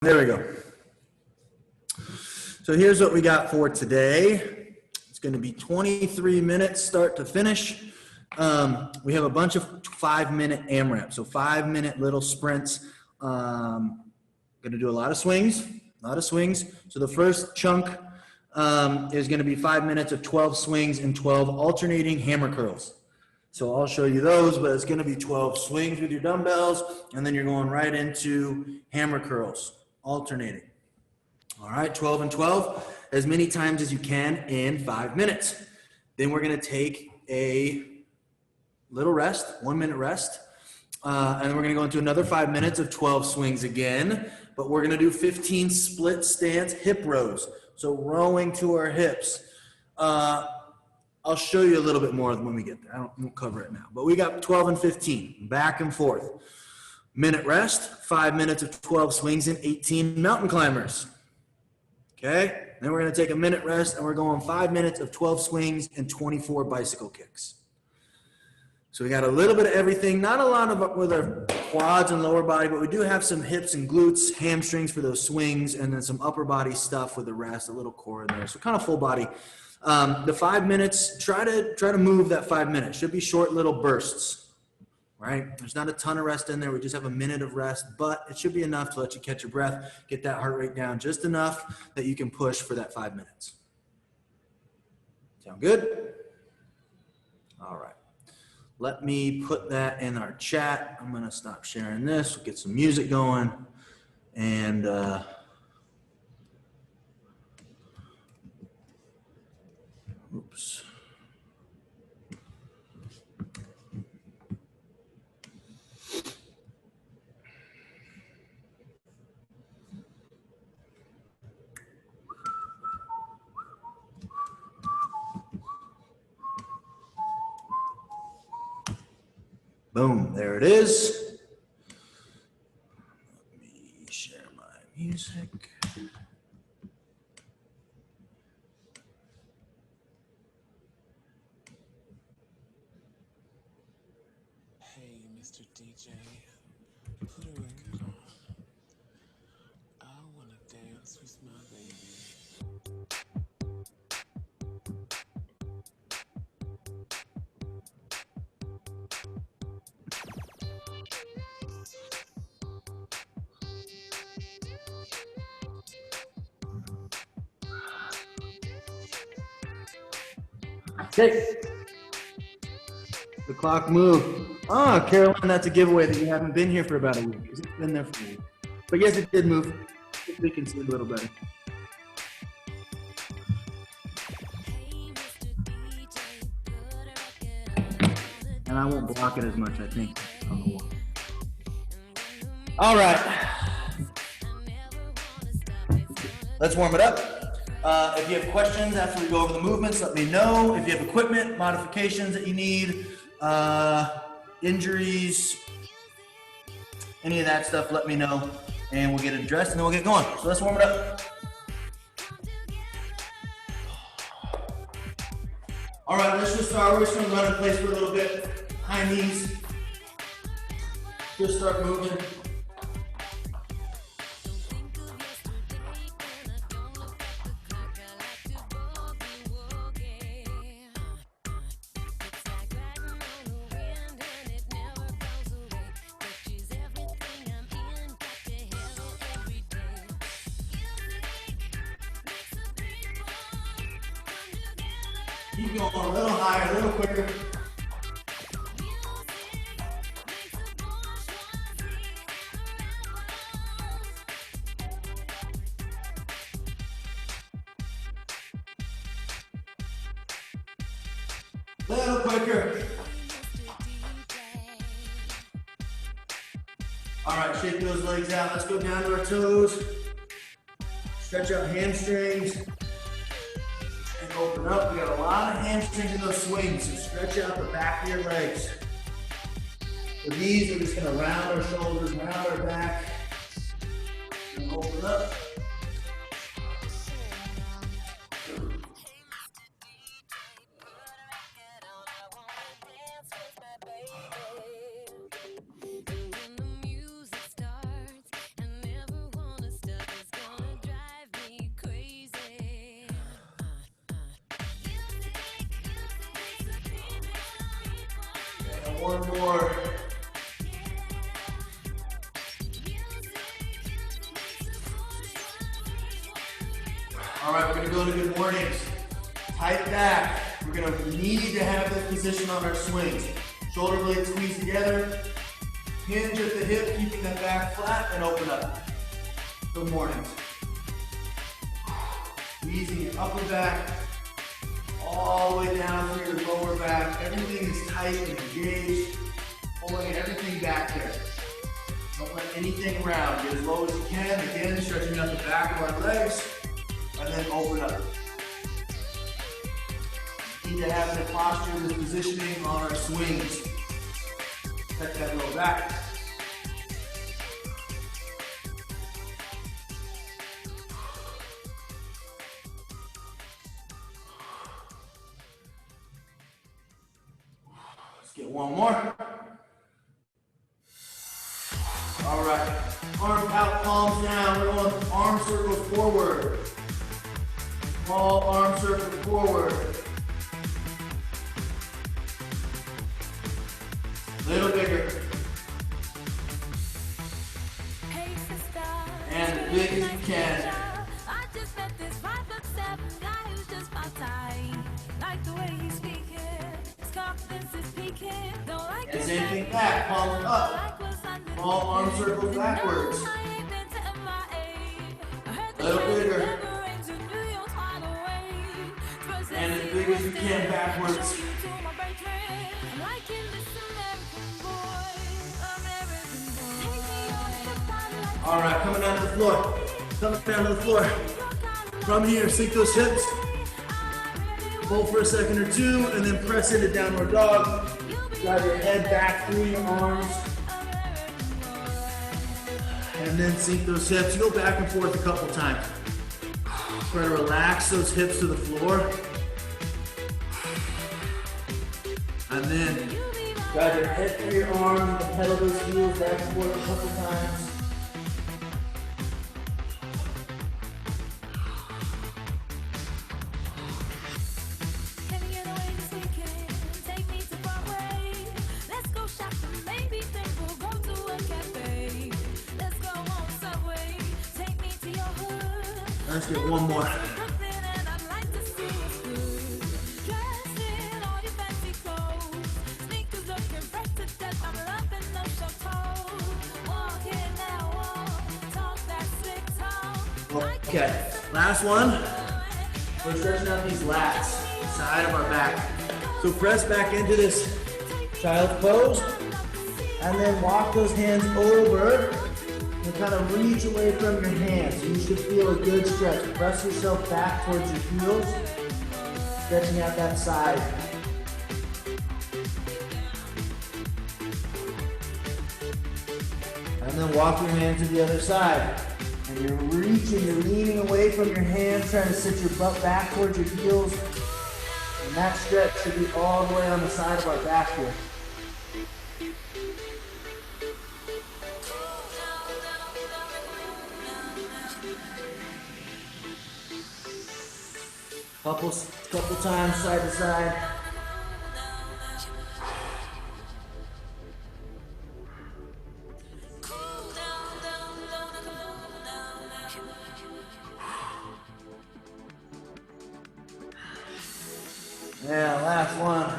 There we go. So here's what we got for today. It's going to be 23 minutes start to finish. We have a bunch of 5-minute AMRAP, so 5-minute little sprints. Going to do a lot of swings, So the first chunk is going to be 5 minutes of 12 swings and 12 alternating hammer curls. So I'll show you those, but it's going to be 12 swings with your dumbbells, and then you're going right into hammer curls. Alternating. All right, 12 and 12, as many times as you can in 5 minutes. Then we're going to take a little rest, 1-minute rest, and then we're going to go into another 5 minutes of 12 swings again, but we're going to do 15 split stance hip rows, so rowing to our hips. I'll show you a little bit more when we get there. I won't cover it now, but we got 12 and 15, back and forth. Minute rest, 5 minutes of 12 swings and 18 mountain climbers. Okay, then we're going to take a minute rest and we're going 5 minutes of 12 swings and 24 bicycle kicks. So we got a little bit of everything, not a lot of with our quads and lower body, but we do have some hips and glutes, hamstrings for those swings, and then some upper body stuff with the rest, a little core in there. So kind of full body. The 5 minutes, try to move that 5 minutes. Should be short little bursts. Right? There's not a ton of rest in there. We just have a minute of rest, but it should be enough to let you catch your breath, get that heart rate down just enough that you can push for that 5 minutes. Sound good? All right. Let me put that in our chat. I'm going to stop sharing this. We'll get some music going. And oops. Boom, there it is. Let me share my music. Hey, Mr. DJ, put a record on. I wanna dance with my baby. Okay. The clock moved. Ah, Caroline, that's a giveaway that you haven't been here for about a week. It's been there for a week. But yes, it did move. We can see a little better. And I won't block it as much, I think, on the wall. All right. Let's warm it up. If you have questions after we go over the movements, let me know. If you have equipment, modifications that you need, injuries, any of that stuff, let me know. And we'll get it addressed and then we'll get going. So let's warm it up. All right, let's just start. We're just going to run in place for a little bit. High knees. Just start moving. Keep going a little higher, a little quicker. Little quicker. All right, shake those legs out. Let's go down to our toes. Stretch out hamstrings. And open up. We got a lot of hamstrings in those swings, so stretch out the back of your legs. With these, we're just going to round our shoulders, round our back, and open up. one more. All right, we're gonna go to good mornings. Tight back. We're gonna need to have this position on our swings. Shoulder blades squeeze together. Hinge at the hip, keeping that back flat, and open up. Good mornings. Squeezing your upper back all the way down through your lower back. Everything is tight and engaged. Pulling everything back there. Don't let anything around. Get as low as you can. Again, stretching out the back of our legs. And then open up. We need to have the posture, the positioning on our swings. Check that low back. Let's get one more. All right. Arm out, palms down. We're going arm circles forward. Small arm circle forward. Little bigger. And as big as you can. I just met this 5'7" guy who's just my type. Like the way he's speaking, his confidence is peaking. Don't like And same thing back, palms up. Small arm circles backwards. Little bigger. And as big as you can backwards. All right, coming down to the floor. Coming down to the floor. From here, sink those hips. Hold for a second or two, and then press into downward dog. Drive your head back through your arms. And then sink those hips. Go back and forth a couple times. Try to relax those hips to the floor. And then drive your head through your arms and pedal those heels back and forth a couple times. Let's get one more. Okay, last one. We're stretching out these lats, side of our back. So press back into this child's pose, and then walk those hands over and kind of reach away from your hands. You should feel a good stretch. Press yourself back towards your heels, stretching out that side. And then walk your hand to the other side. And you're reaching, you're leaning away from your hands, trying to sit your butt back towards your heels. And that stretch should be all the way on the side of our back here. Couple times side to side. Yeah, last one.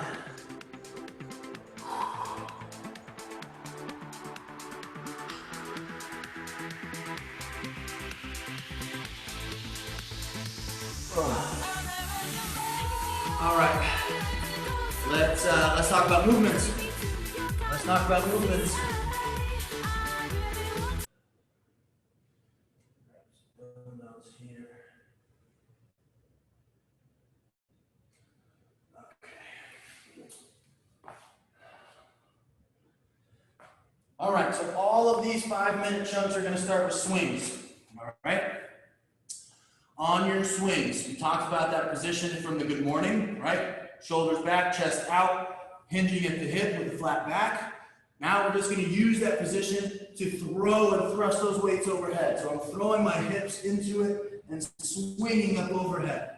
All right. Let's talk about movements. Let's talk about movements. All right, so all of these 5-minute chunks are going to start with swings. All right. On your swings, we talked about that position from the good morning, right? Shoulders back, chest out, hinging at the hip with the flat back. Now we're just going to use that position to throw and thrust those weights overhead. So I'm throwing my hips into it and swinging up overhead.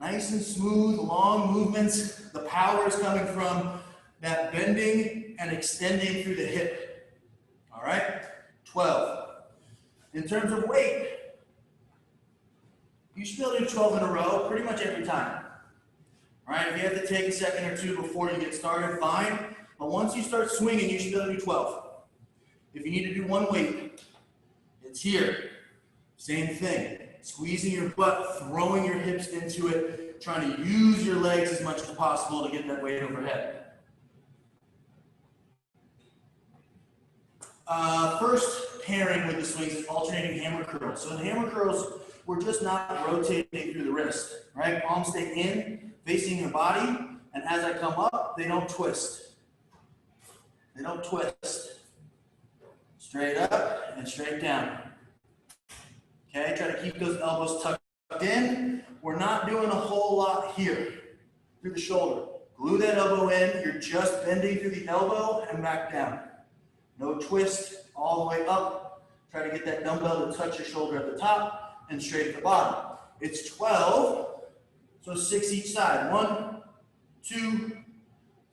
Nice and smooth, long movements. The power is coming from that bending and extending through the hip. All right, 12. In terms of weight, you should be able to do 12 in a row pretty much every time. All right, if you have to take a second or two before you get started, fine. But once you start swinging, you should be able to do 12. If you need to do one weight, it's here. Same thing. Squeezing your butt, throwing your hips into it, trying to use your legs as much as possible to get that weight overhead. First pairing with the swings is alternating hammer curls. So in hammer curls, we're just not rotating through the wrist, right? Palms stay in, facing your body, and as I come up, they don't twist. They don't twist. Straight up and straight down. Okay, try to keep those elbows tucked in. We're not doing a whole lot here through the shoulder. Glue that elbow in. You're just bending through the elbow and back down. No twist all the way up. Try to get that dumbbell to touch your shoulder at the top and straight at the bottom. It's 12, so 6 each side. 1, 2,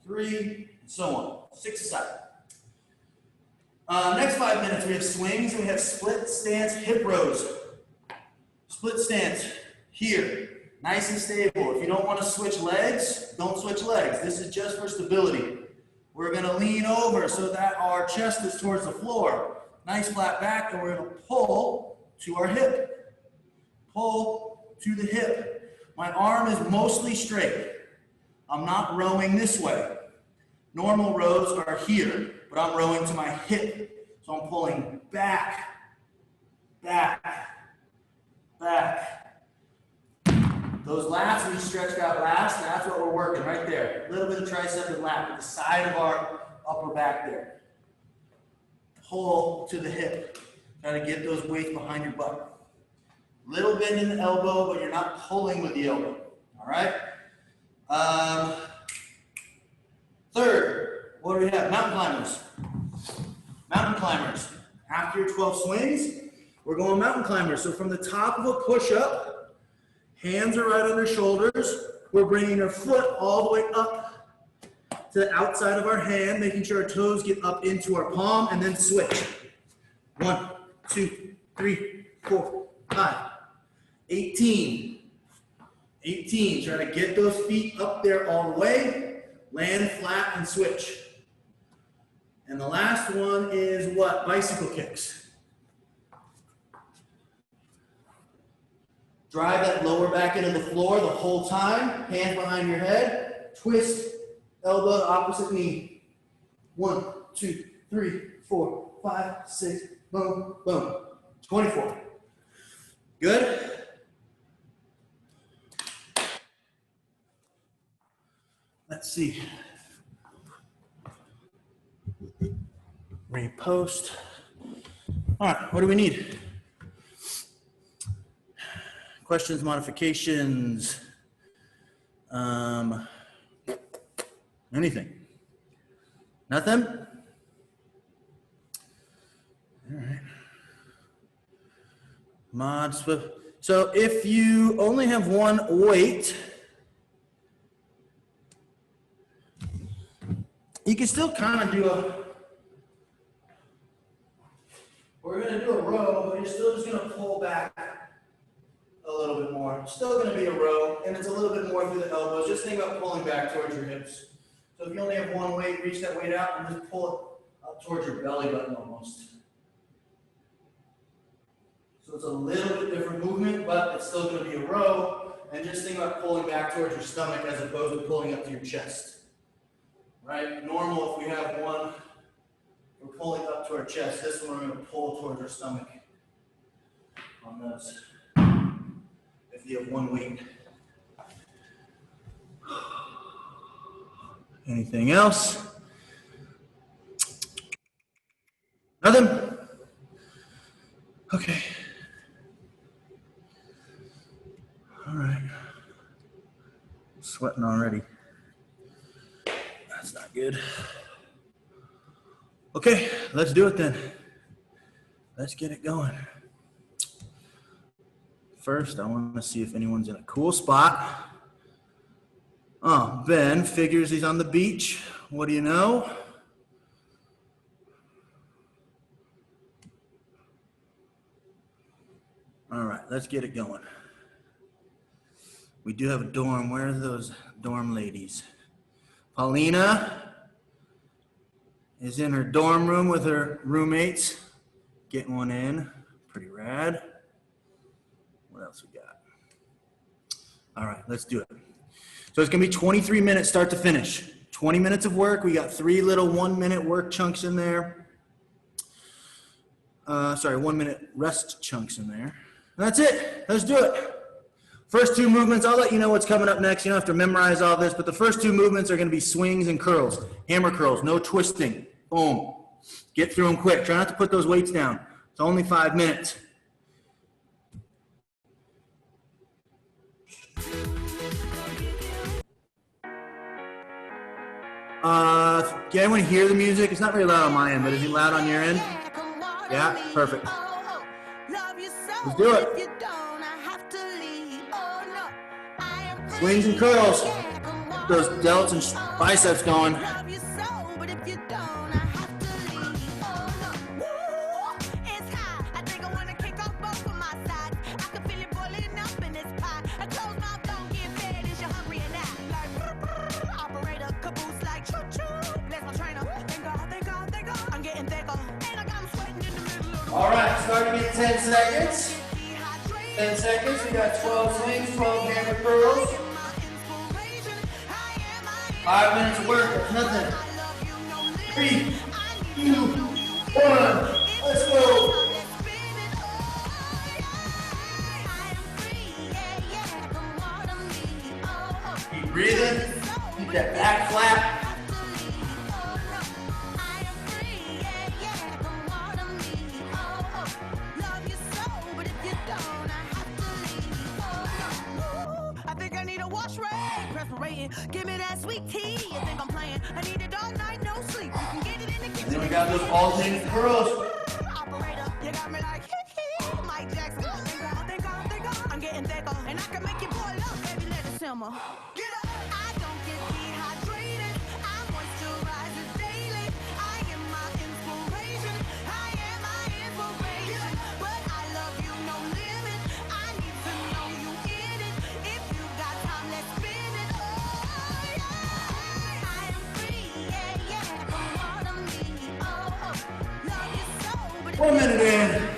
3, and so on. 6 aside. Next 5 minutes, we have swings and we have split stance hip rows. Split stance here, nice and stable. If you don't want to switch legs, don't switch legs. This is just for stability. We're going to lean over so that our chest is towards the floor. Nice flat back, and we're going to pull to our hip. Pull to the hip. My arm is mostly straight. I'm not rowing this way. Normal rows are here, but I'm rowing to my hip. So I'm pulling back, back, back. Those lats we stretched out last, that's what we're working right there. A little bit of tricep and lat at the side of our upper back there. Pull to the hip. Try to get those weights behind your butt. Little bend in the elbow, but you're not pulling with the elbow. All right? Third, what do we have? Mountain climbers. Mountain climbers. After your 12 swings, we're going mountain climbers. So from the top of a push-up, hands are right under shoulders. We're bringing our foot all the way up to the outside of our hand, making sure our toes get up into our palm, and then switch. 1, 2, 3, 4, 5. 18. 18. Try to get those feet up there all the way. Land flat and switch. And the last one is what? Bicycle kicks. Drive that lower back into the floor the whole time. Hands behind your head. Twist, elbow to opposite knee. 1, 2, 3, 4, 5, 6. Boom, boom. 24. Good? Let's see. Repost. All right, what do we need? Questions, modifications, anything? Nothing? All right. Mod Swift. So if you only have one weight, you can still kind of do we're going to do a row, but you're still just going to pull back a little bit more. Still going to be a row, and it's a little bit more through the elbows. Just think about pulling back towards your hips. So if you only have one weight, reach that weight out and just pull it up towards your belly button almost. So it's a little bit different movement, but it's still going to be a row. And just think about pulling back towards your stomach as opposed to pulling up to your chest. Right? Normal, if we have one, we're pulling up to our chest. This one, we're going to pull towards our stomach on those. If you have one weight. Anything else? Nothing? Okay. All right. I'm sweating already. That's not good. Okay, let's do it then. Let's get it going. First, I want to see if anyone's in a cool spot. Oh, Ben figures he's on the beach. What do you know? All right, let's get it going. We do have a dorm. Where are those dorm ladies? Paulina is in her dorm room with her roommates. Getting one in. Pretty rad. What else we got? All right, let's do it. So it's gonna be 23 minutes start to finish. 20 minutes of work. We got 3 little 1-minute work chunks in there. 1-minute rest chunks in there. And that's it. Let's do it. First 2 movements, I'll let you know what's coming up next. You don't have to memorize all this, but the first 2 movements are gonna be swings and curls. Hammer curls, no twisting. Boom. Get through them quick. Try not to put those weights down. It's only 5 minutes. Can anyone hear the music? It's not very loud on my end, but is it loud on your end? Yeah, perfect. Let's do it. Swings and curls. Get those delts and biceps going. All right, starting at 10 seconds. 10 seconds, we got 12 swings, 12 hammer curls. 5 minutes of work, that's nothing. 3, 2, 1, let's go. Keep breathing, keep that back flat. Give me that sweet tea. You think I'm playing? I need it all night, no sleep. You can get it in the kitchen. And then we got those alternating curls. Operator, you got me like Mike Jackson. Thank God, I'm getting thicker, and I can make you boil up, baby. Let it simmer. Get up. I don't get dehydrated. I moisturize it daily. I am my inspiration. I am my inspiration. But I love you, no limit. I need to know you in it. If you got time, let's spin it. 1 minute in.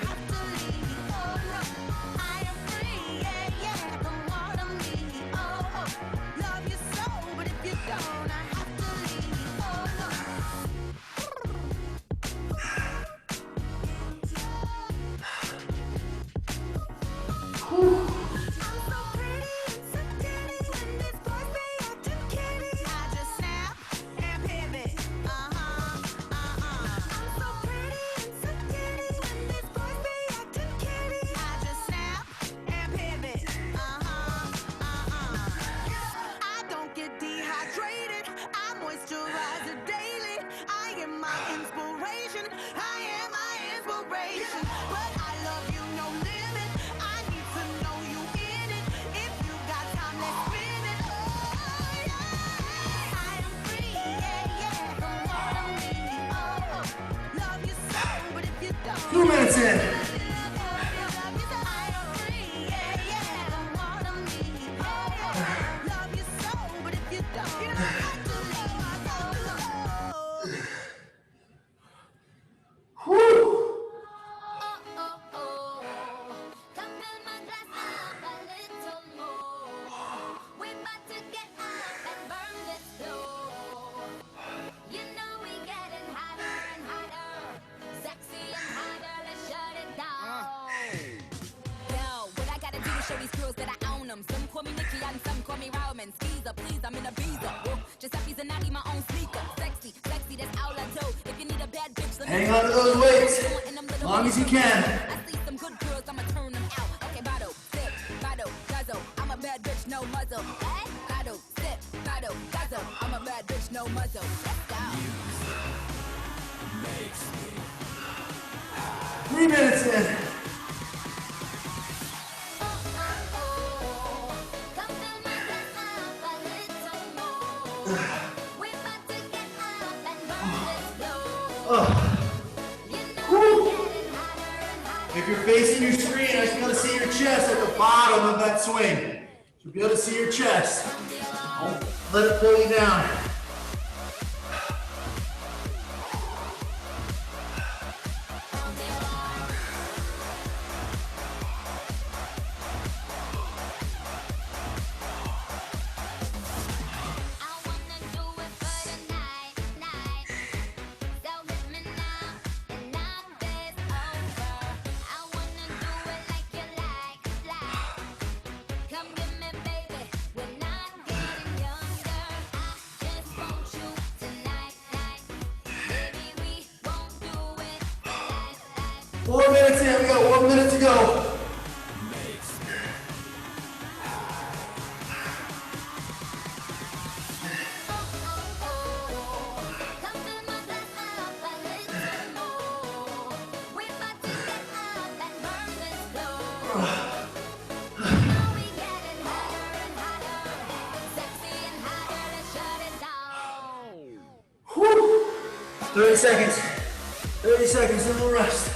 Two minutes in. Hang on to those weights as long as you can. I see some good girls, I'ma turn them out. Okay, bottle, sip, bottle, guzzle. I'm a bad bitch, no muzzle. Bottle, sip, bottle, guzzle. I'm a bad bitch, no muzzle. Let's go. 3 minutes in. If you're facing your screen, I should be able to see your chest at the bottom of that swing. You'll be able to see your chest. Don't let it pull you down. Four minutes in, we got 1 minute to go. Whew. 30 seconds. 30 seconds, a little rest.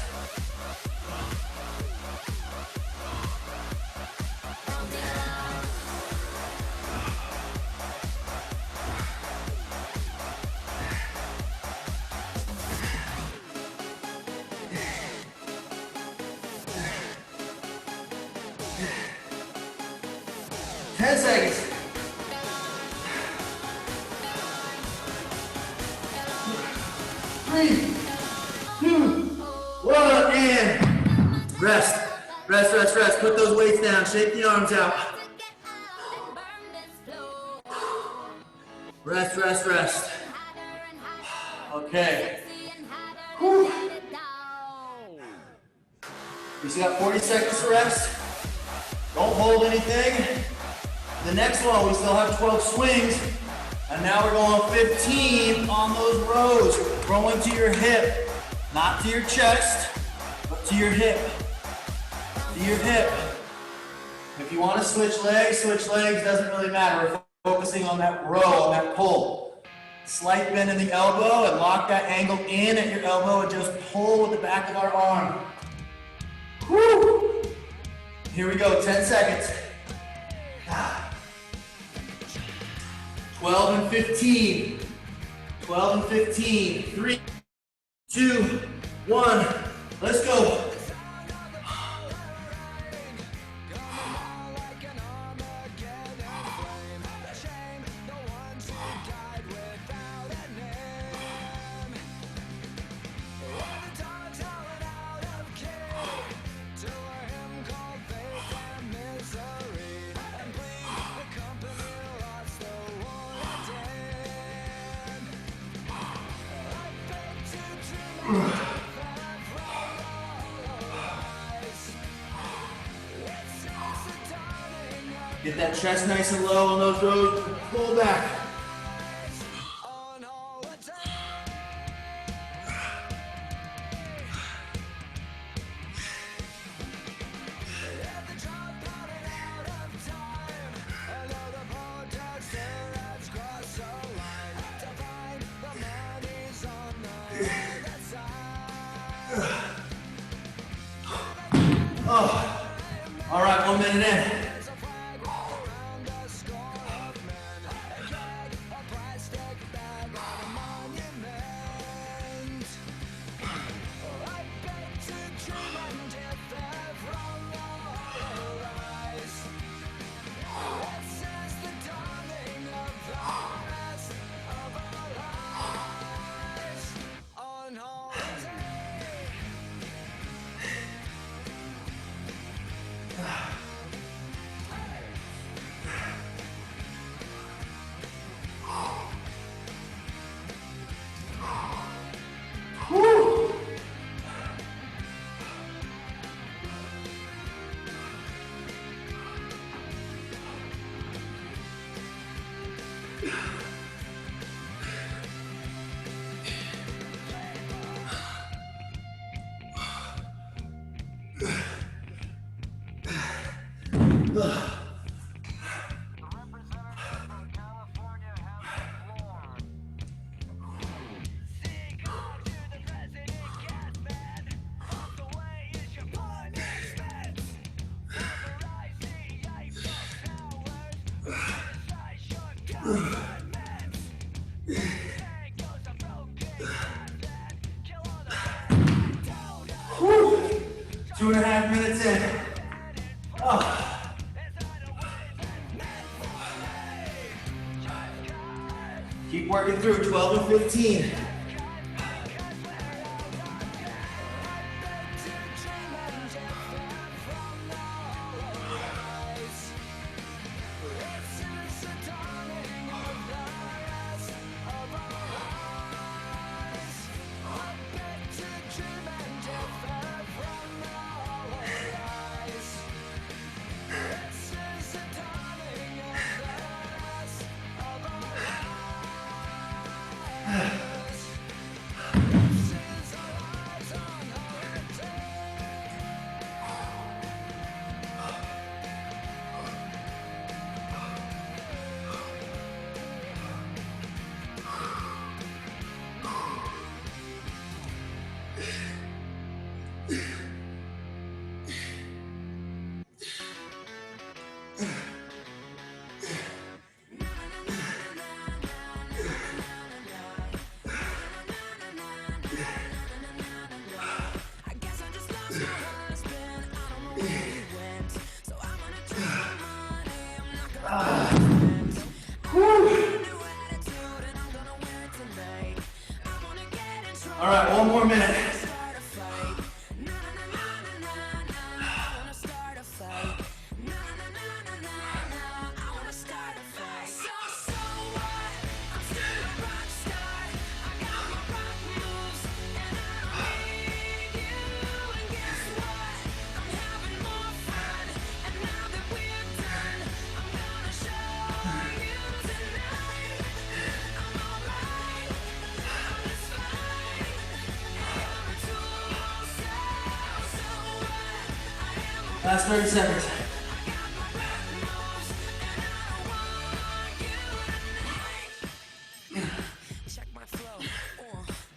Ten seconds. 3, 2, 1, and rest. Rest, rest, rest. Put those weights down. Shake the arms out. Rest, rest, rest. Okay. Whew. We still got 40 seconds to rest. Don't hold anything. The next one, we still have 12 swings. And now we're going 15 on those rows. Throwing to your hip. Not to your chest, but to your hip. To your hip. If you want to switch legs, doesn't really matter. We're focusing on that row, on that pull. Slight bend in the elbow and lock that angle in at your elbow and just pull with the back of our arm. Woo! Here we go, 10 seconds. 12 and 15. 12 and 15. 3, 2, 1. Let's go. Get that chest nice and low on those rows. Pull back. Oh. All right, 1 minute in. Whew. 2.5 minutes in. Oh. Keep working through 12 and 15. All right, one more minute. Last 30 seconds. Check my flow.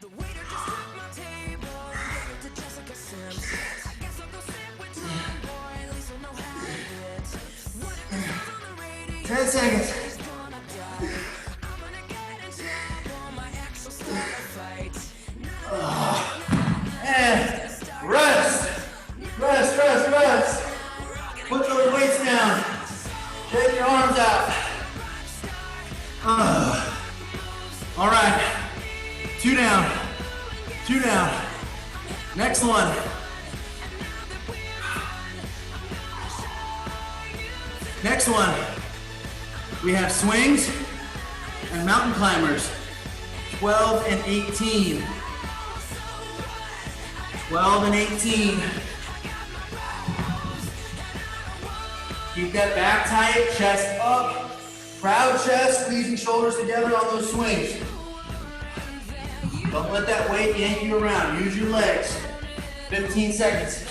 The waiter just took my table and gave it to Jessica Sims. I guess I'll go sit with Tom Boy, at least I'll know how it is. What if it comes on the radio? 10 seconds. He's gonna die. I'm gonna get in trouble. My ex will start a fight. And rest. Rest, rest, rest. Put those weights down. Take your arms out. All right. 2 down. 2 down. Next one. Next one. We have swings and mountain climbers. 12 and 18. 12 and 18. Keep that back tight, chest up. Proud chest, squeezing shoulders together on those swings. Don't let that weight yank you around. Use your legs. 15 seconds.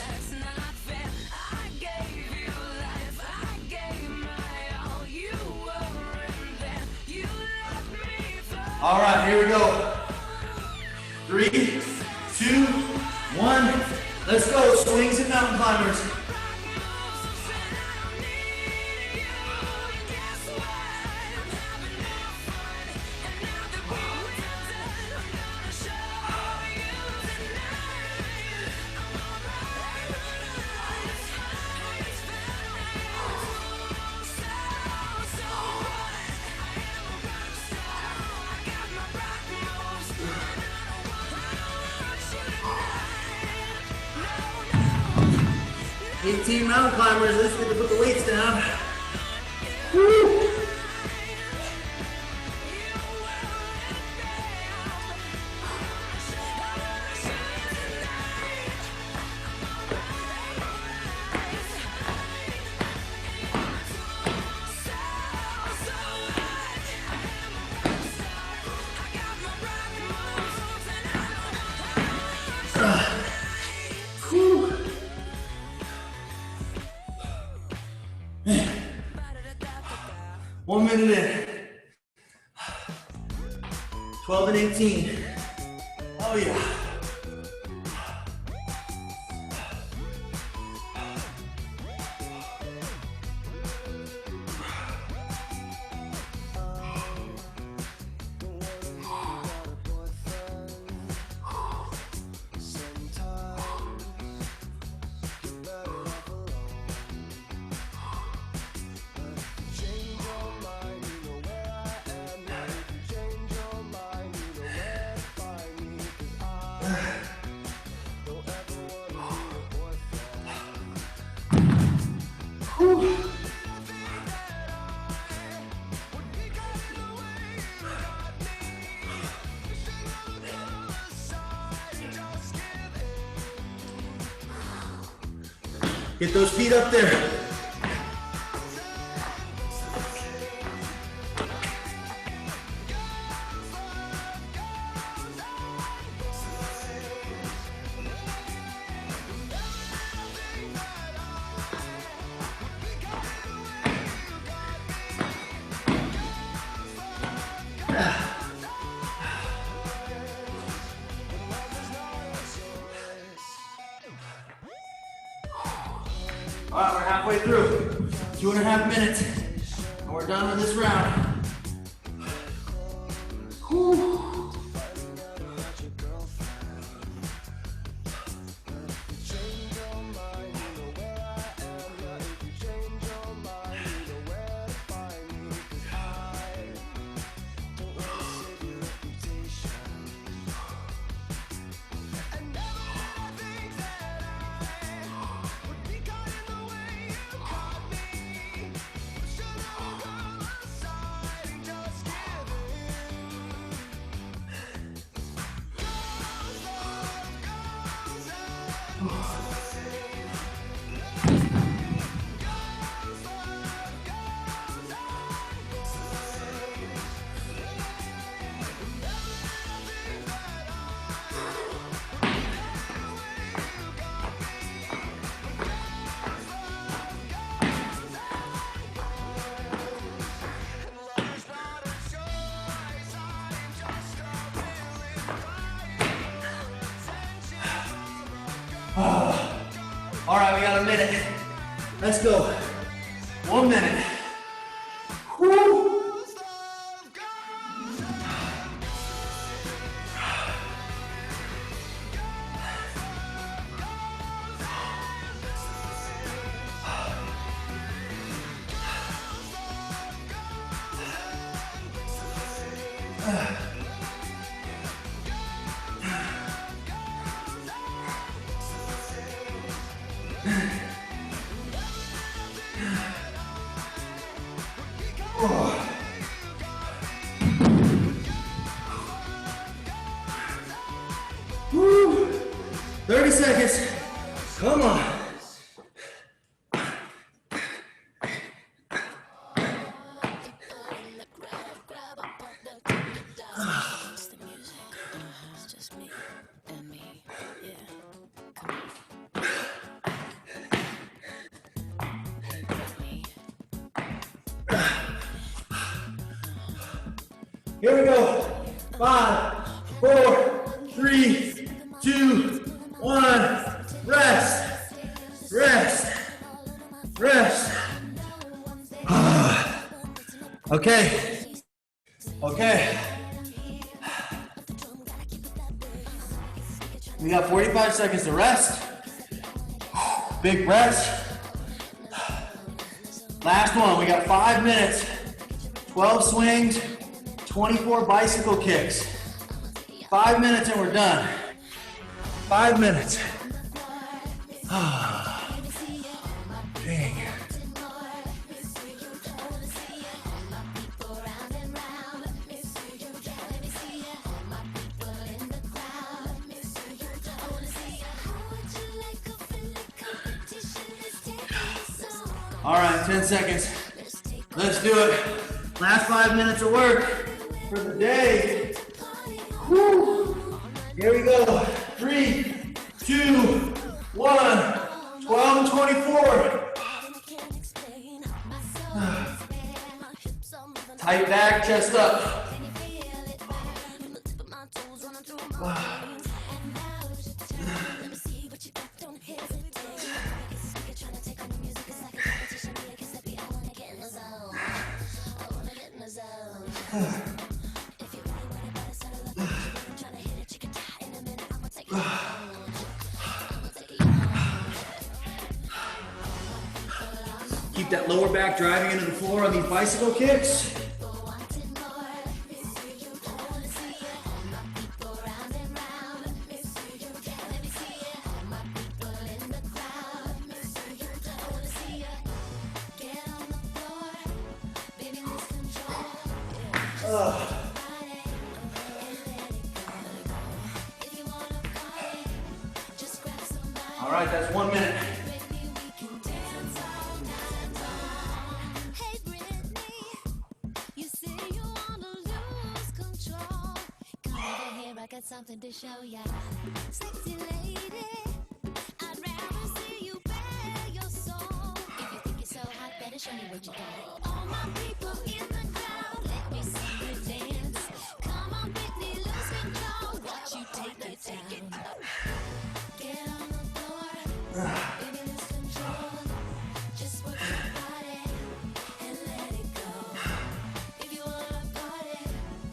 All right, here we go. 3, 2, 1. Let's go. Swings and mountain climbers. Team mountain climbers, let's get to put the weights down. Woo. Whew. 1 minute in. 12 and 18. Oh yeah. Get those feet up there. All right, we're halfway through. 2.5 minutes, and we're done with this round. Whew. All right, we got a minute. Let's go. 1 minute. Woo. Woo. 30 seconds. Come on. Here we go. 5, 4, 3, 2, 1. Rest. Rest. Rest. Okay. Okay. We got 45 seconds to rest. Big breaths. Last one. We got 5 minutes. 12 swings. 24 bicycle kicks. 5 minutes and we're done. 5 minutes. Dang. All right, 10 seconds. Let's do it. Last 5 minutes of work for the day. Woo. Here we go. 3, 2, 1. 12 and 24. Tight back, chest up. Keep that lower back driving into the floor on these bicycle kicks. All right, that's 1 minute. Hey Brittany, you say you wanna lose control. Come over here, I got something to show ya. Sexy lady, I'd rather see you bare your soul. If you think you're so hot, better show me what you got. All my people in the crowd, let me see you dance. Come on, Brittany, lose control. Watch you take it down. Get on the floor, baby, lose control. Just work your body and let it go. If you wanna party,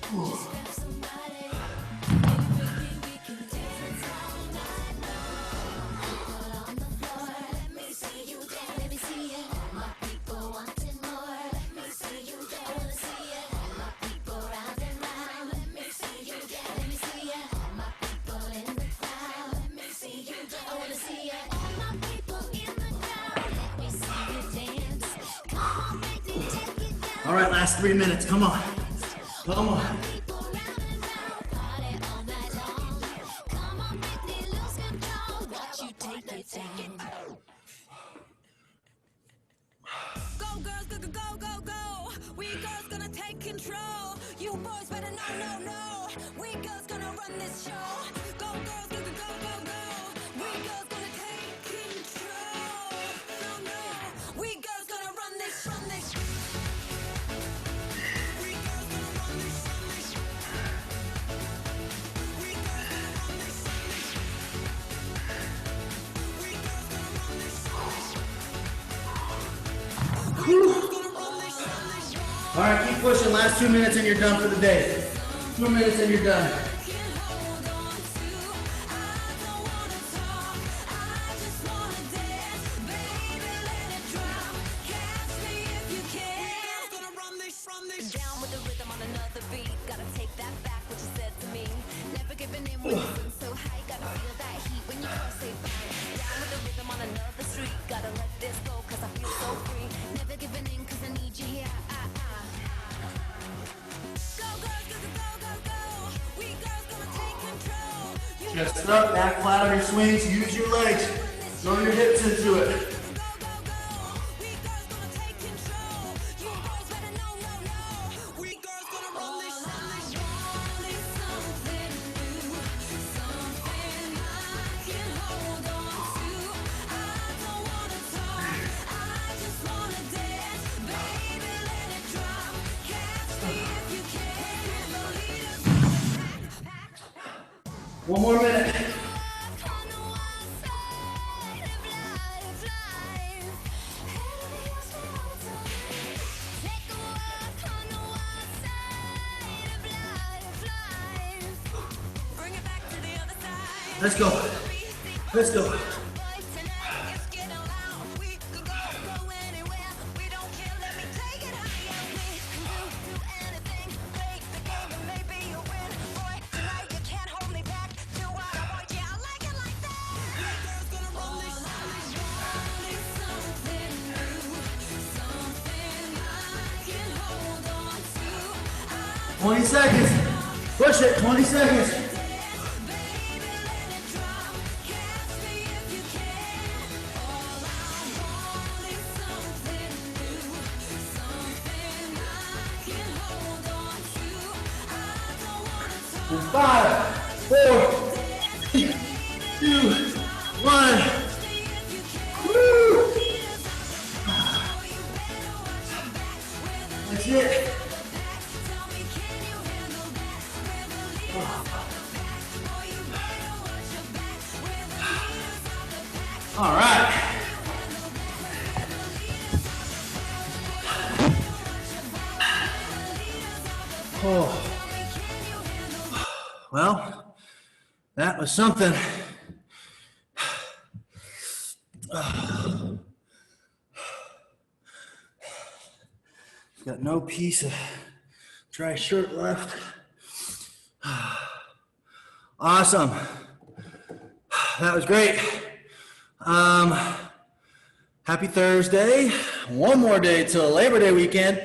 just grab somebody. Baby, we can dance all night long. All on the floor, let me see you dance. Let me see it. My people wanting more. Let me see you dance. I wanna see it. My people round and round. Let me see you dance. Let me see it. My people in the crowd. Let me see you dance. I wanna see it. All my people in the crowd. Let me see you dance. Come on, baby, take it down. All right, last 3 minutes. Come on. Come on. People round and round, party all night long. Come on, Brittany, lose control. Watch you take it down. Go girls, go, go, go, go, go. We girls gonna take control. You boys better know, no, no. We girls gonna run this show. Go girls, go, go, go, go, go. We girls gonna take control. No, no. We girls gonna run this, run this. We girls gonna run this, run this. We girls gonna run this, run this. We girls gonna run this, run this. All right, keep pushing. Last 2 minutes and you're done for the day. 2 minutes and you're done. Down with the rhythm on another beat. Gotta take that back, what you said to me. Never giving in when you're so high. Gotta feel that heat when you first say bye. Down with the rhythm on another street. Gotta let this go, cause I feel so free. Never giving in, cause I need you here. Go girls, go, go, go, go, go. We girls gonna take control. You Chest up, back flat on your swings. Use your legs. Throw your hips into it. go, go, go. We girls gonna take control. You boys better know, no, no. We girls gonna run this, run this. Something new, something I can hold on to. I don't wanna talk, I just wanna dance. Baby, let it drop. Catch me if you can. The leaders of the pack. 1 more minute. On the one side of life. Take a walk on the one side of life. Bring it back to the other side. Let's go. Let's go. Boys tonight, it's getting loud. We could go anywhere. We don't care, let me take it higher. We can do anything. Play the game and maybe you'll win. Boy, tonight you can't hold me back. Do what I want, yeah, I like it like that. We girls gonna run this, run this. Something new, something I can hold on to. 20 seconds. Push it. 20 seconds. Baby, let it drop. Catch me if you can. All I want is something new, something I can hold on to. I don't wanna talk. 5, 4, 3, 2, 1. Woo! That's it. Tell me, can you handle that? We're the leaders of the pack. Boy, you better watch your back. We're the leaders of the pack. All right. Oh. Well, that was something. Got no piece of dry shirt left. Awesome. That was great. Happy Thursday. One more day till Labor Day weekend.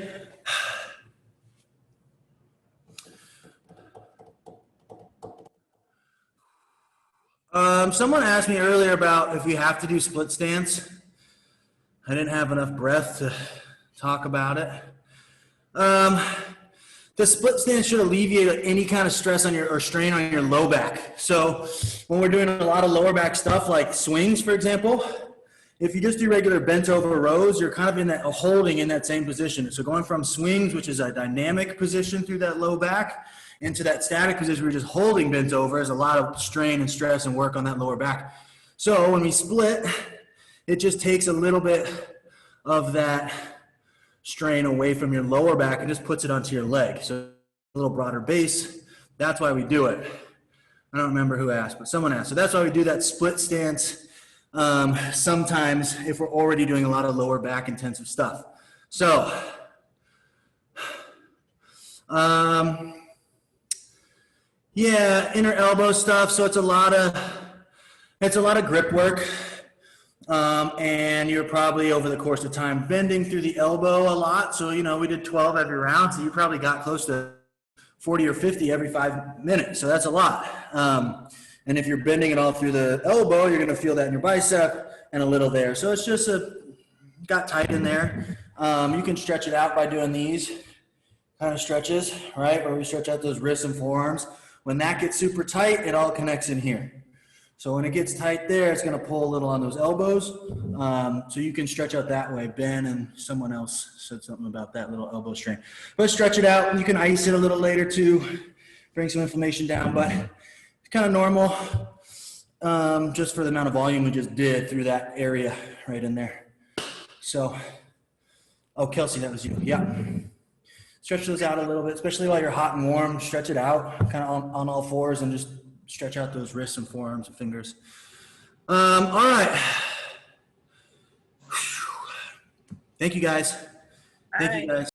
Someone asked me earlier about if we have to do split stance. I didn't have enough breath to talk about it. The split stance should alleviate any kind of stress on your or strain on your low back. So when we're doing a lot of lower back stuff like swings, for example, if you just do regular bent over rows, you're kind of in that holding in that same position. So going from swings, which is a dynamic position through that low back, into that static position where you're just holding bent over is a lot of strain and stress and work on that lower back. So when we split, it just takes a little bit of that strain away from your lower back and just puts it onto your leg. So a little broader base. That's why we do it. I don't remember who asked, but someone asked. So that's why we do that split stance sometimes if we're already doing a lot of lower back intensive stuff. So, yeah, inner elbow stuff. So it's a lot of grip work. And you're probably over the course of time bending through the elbow a lot. So, you know, we did 12 every round. So you probably got close to 40 or 50 every 5 minutes. So that's a lot. And if you're bending it all through the elbow, you're going to feel that in your bicep and a little there. So it's just got tight in there. You can stretch it out by doing these kind of stretches, right? Where we stretch out those wrists and forearms. When that gets super tight, it all connects in here. So when it gets tight there, it's going to pull a little on those elbows. So you can stretch out that way. Ben and someone else said something about that little elbow strain. But stretch it out. You can ice it a little later to bring some inflammation down. But it's kind of normal just for the amount of volume we just did through that area right in there. So, oh, Kelsey, that was you. Yeah. Stretch those out a little bit, especially while you're hot and warm. Stretch it out kind of on all fours and just stretch out those wrists and forearms and fingers. All right. Thank you, guys. Thank you, guys.